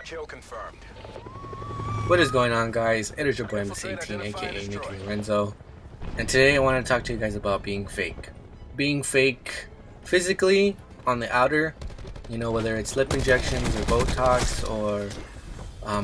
Kill confirmed. What is going on, guys? It is your boy MS18, aka Nicky Lorenzo, and today I want to talk to you guys about being fake. Being fake physically on the outer, whether it's lip injections or Botox or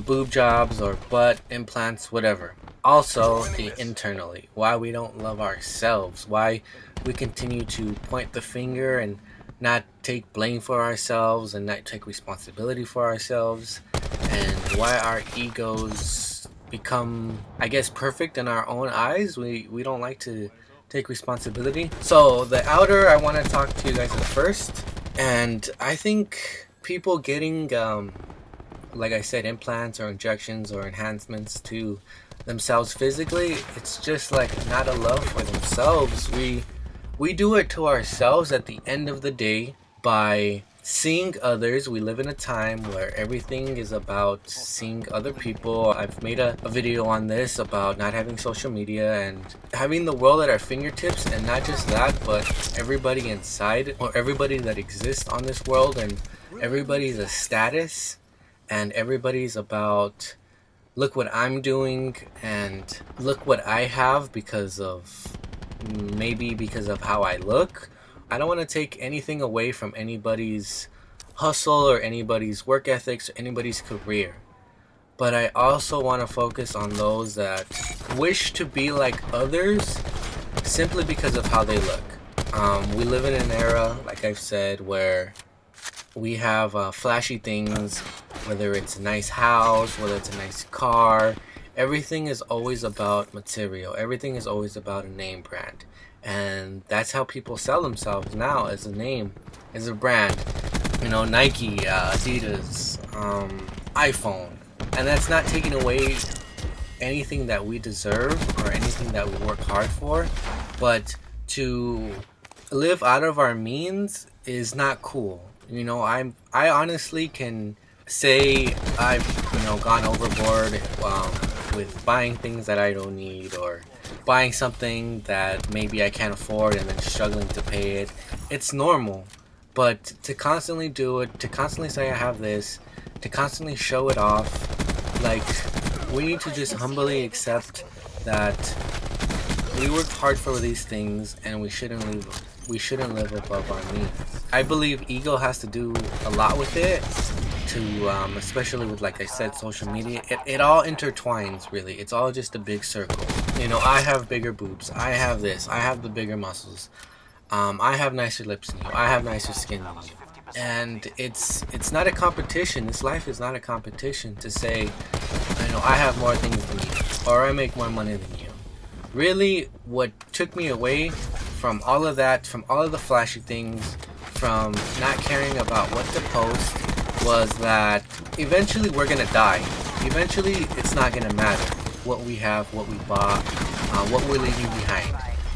boob jobs or butt implants, whatever. Also, the internally, why we don't love ourselves, why we continue to point the finger and not take blame for ourselves and not take responsibility for ourselves, and why our egos become, I guess, perfect in our own eyes. We don't like to take responsibility. So the outer, I want to talk to you guys at first, and I think people getting like I said, implants or injections or enhancements to themselves physically, it's just like not a love for themselves. We do it to ourselves at the end of the day by seeing others. We live in a time where everything is about seeing other people. I've made a video on this about not having social media and having the world at our fingertips, and not just that, but everybody inside, or everybody that exists on this world, and everybody's a status, and everybody's about, look what I'm doing and look what I have because of how I look. I don't want to take anything away from anybody's hustle or anybody's work ethics or anybody's career, but I also want to focus on those that wish to be like others simply because of how they look. We live in an era, like I've said, where we have flashy things, whether it's a nice house, whether it's a nice car. Everything is always about material. Everything is always about a name brand. And that's how people sell themselves now, as a name, as a brand. Nike, Adidas, iPhone. And that's not taking away anything that we deserve or anything that we work hard for. But to live out of our means is not cool. I honestly can say I've gone overboard with buying things that I don't need, or buying something that maybe I can't afford and then struggling to pay it. It's normal, but to constantly do it, to constantly say I have this, to constantly show it off, like, we need to just humbly accept that we worked hard for these things and we shouldn't live above our means. I believe ego has to do a lot with it, to especially with, like I said, social media. It all intertwines, really. It's all just a big circle. I have bigger boobs, I have this, I have the bigger muscles, I have nicer lips than you, I have nicer skin than you. And it's not a competition. This life is not a competition to say, I have more things than you, or I make more money than you. Really, what took me away from all of that, from all of the flashy things, from not caring about what to post, was that eventually we're gonna die. Eventually, it's not gonna matter what we have, what we bought, what we're leaving behind.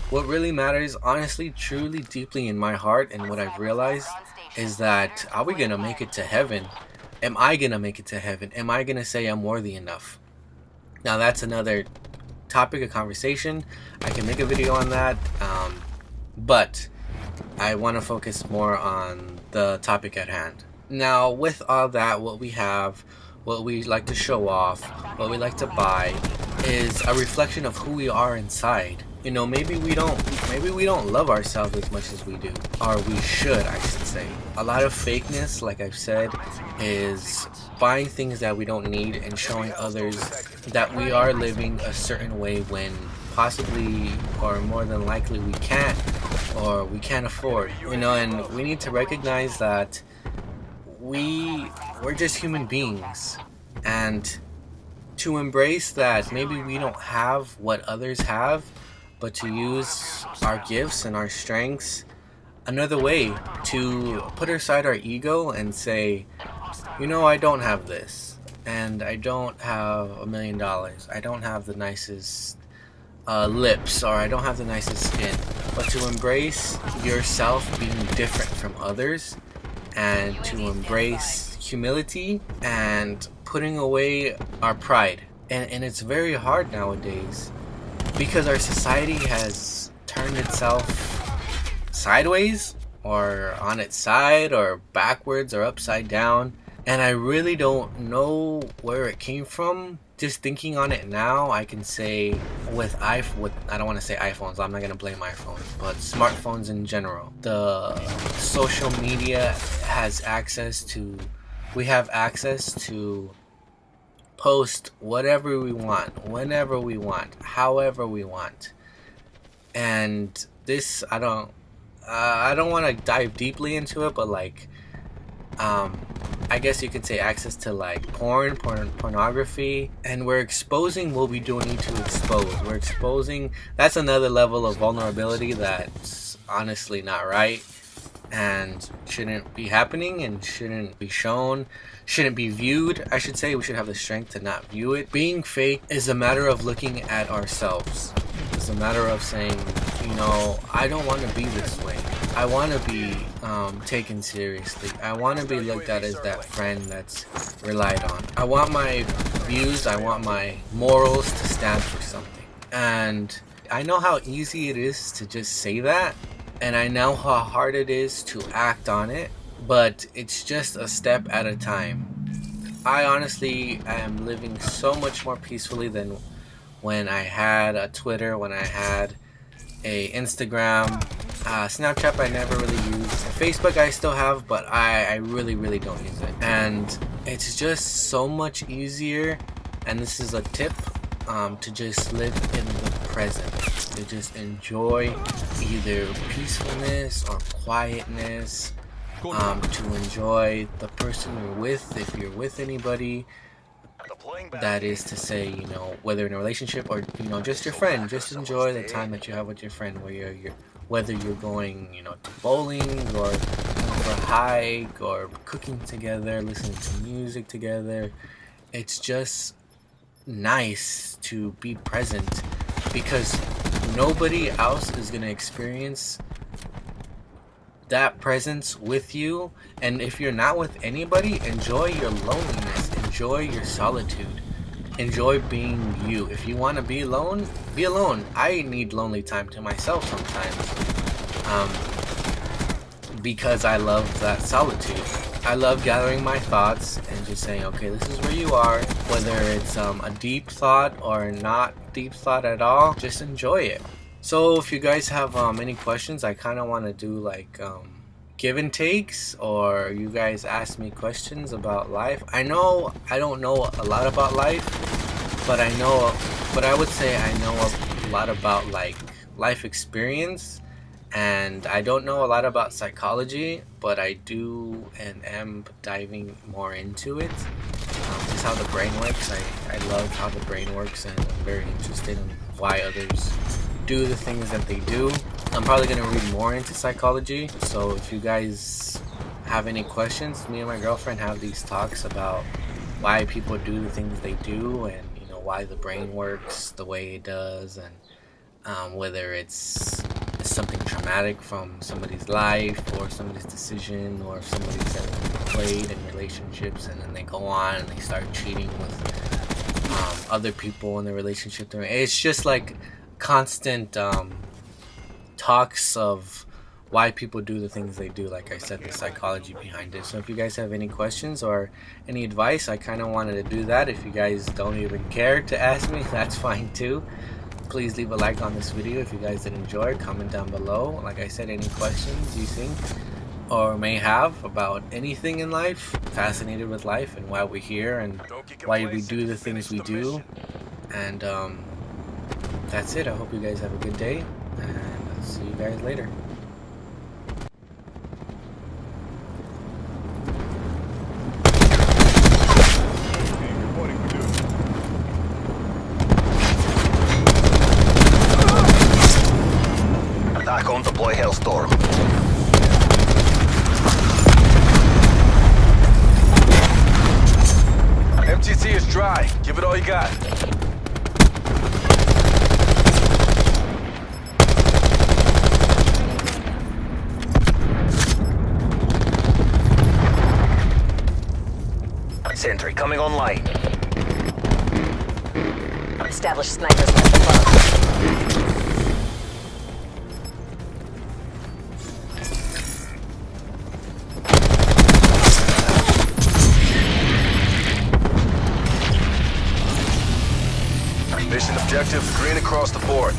What really matters, honestly, truly, deeply in my heart, and what I've realized, is that, are we gonna make it to heaven? Am I gonna make it to heaven? Am I gonna say I'm worthy enough? Now, that's another topic of conversation. I can make a video on that, but I want to focus more on the topic at hand. Now, with all that, what we have, what we like to show off, what we like to buy, is a reflection of who we are inside. Maybe we don't love ourselves as much as we do, or we should, I should say. A lot of fakeness, like I've said, is buying things that we don't need and showing others that we are living a certain way when possibly, or more than likely, we can't, or we can't afford. And we need to recognize that we're just human beings, and to embrace that maybe we don't have what others have, but to use our gifts and our strengths another way, to put aside our ego and say, I don't have this, and I don't have $1 million, I don't have the nicest lips, or I don't have the nicest skin, but to embrace yourself being different from others, and to embrace humility and putting away our pride. And it's very hard nowadays, because our society has turned itself sideways, or on its side, or backwards, or upside down, and I really don't know where it came from. Just thinking on it now, I can say with I don't want to say iPhones, I'm not gonna blame iPhones, but smartphones in general, the social media has access to, we have access to post whatever we want, whenever we want, however we want. And this, I don't want to dive deeply into it, but like, I guess you could say access to like pornography, and we're exposing what we don't need to expose. We're exposing, that's another level of vulnerability that's honestly not right and shouldn't be happening and shouldn't be shown, shouldn't be viewed. I should say we should have the strength to not view it. Being fake is a matter of looking at ourselves. It's a matter of saying, you know, I don't want to be this way. I want to be taken seriously. I want to be looked at as that friend that's relied on. I want my views, I want my morals to stand for something. And I know how easy it is to just say that, and I know how hard it is to act on it, but it's just a step at a time. I honestly am living so much more peacefully than when I had a Twitter, when I had a Instagram. Snapchat I never really used. Facebook I still have, but I really don't use it. And it's just so much easier, and this is a tip, to just live in the present. To just enjoy either peacefulness or quietness. To enjoy the person you're with, if you're with anybody. That is to say, you know, whether in a relationship or, you know, just your friend. Just enjoy the time that you have with your friend, where you're whether you're going, you know, to bowling or for a hike or cooking together, listening to music together. It's just nice to be present, because nobody else is going to experience that presence with you. And if you're not with anybody, enjoy your loneliness, enjoy your solitude, enjoy being you. If you want to be alone, be alone. I need lonely time to myself sometimes, because I love that solitude. I love gathering my thoughts and just saying, okay, this is where you are, whether it's a deep thought or not deep thought at all, just enjoy it. So if you guys have any questions, I kind of want to do like give and takes, or you guys ask me questions about life. I know I don't know a lot about life, but I would say I know a lot about like life experience, and I don't know a lot about psychology, but I do and am diving more into it. Just how the brain works. I love how the brain works, and I'm very interested in why others do the things that they do. I'm probably going to read more into psychology, so if you guys have any questions, me and my girlfriend have these talks about why people do the things they do, and you know, why the brain works the way it does, and whether it's something traumatic from somebody's life or somebody's decision, or if somebody's played in relationships and then they go on and they start cheating with other people in the relationship. It's just like constant talks of why people do the things they do. Like I said, the psychology behind it. So if you guys have any questions or any advice, I kind of wanted to do that. If you guys don't even care to ask me, that's fine too. Please leave a like on this video if you guys did enjoy. Comment down below. Like I said, any questions you think or may have about anything in life, fascinated with life and why we're here and why we do the things we do. And that's it. I hope you guys have a good day, and I'll see you guys later. TACOM deploy Hailstorm. MTC is dry. Give it all you got. Sentry coming online. Established snipers left above. Mission objectives green across the board.